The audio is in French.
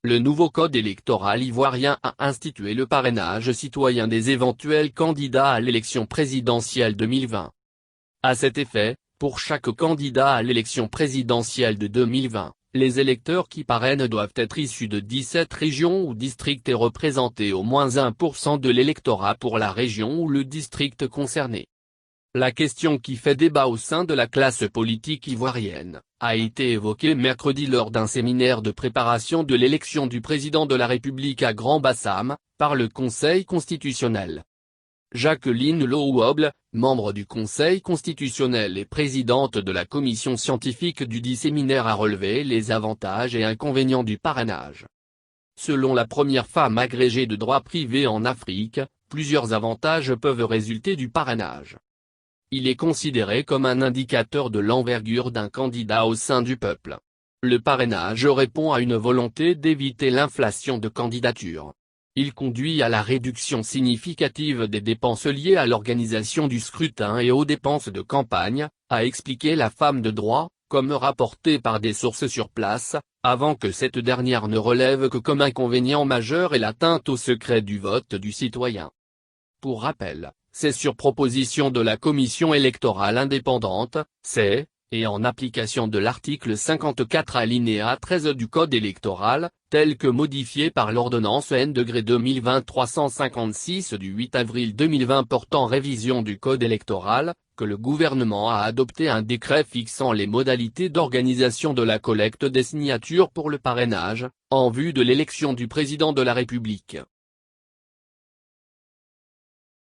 Le nouveau code électoral ivoirien a institué le parrainage citoyen des éventuels candidats à l'élection présidentielle 2020. À cet effet, pour chaque candidat à l'élection présidentielle de 2020, les électeurs qui parrainent doivent être issus de 17 régions ou districts et représenter au moins 1% de l'électorat pour la région ou le district concerné. La question qui fait débat au sein de la classe politique ivoirienne a été évoquée mercredi lors d'un séminaire de préparation de l'élection du président de la République à Grand-Bassam, par le Conseil constitutionnel. Jacqueline Louoble, membre du Conseil constitutionnel et présidente de la commission scientifique dudit séminaire, a relevé les avantages et inconvénients du parrainage. Selon la première femme agrégée de droit privé en Afrique, plusieurs avantages peuvent résulter du parrainage. Il est considéré comme un indicateur de l'envergure d'un candidat au sein du peuple. Le parrainage répond à une volonté d'éviter l'inflation de candidatures. Il conduit à la réduction significative des dépenses liées à l'organisation du scrutin et aux dépenses de campagne, a expliqué la femme de droit, comme rapporté par des sources sur place, avant que cette dernière ne relève que comme inconvénient majeur et l'atteinte au secret du vote du citoyen. Pour rappel, c'est sur proposition de la commission électorale indépendante, et en application de l'article 54 alinéa 13 du Code électoral, tel que modifié par l'ordonnance N-2020-356 du 8 avril 2020 portant révision du Code électoral, que le gouvernement a adopté un décret fixant les modalités d'organisation de la collecte des signatures pour le parrainage, en vue de l'élection du président de la République.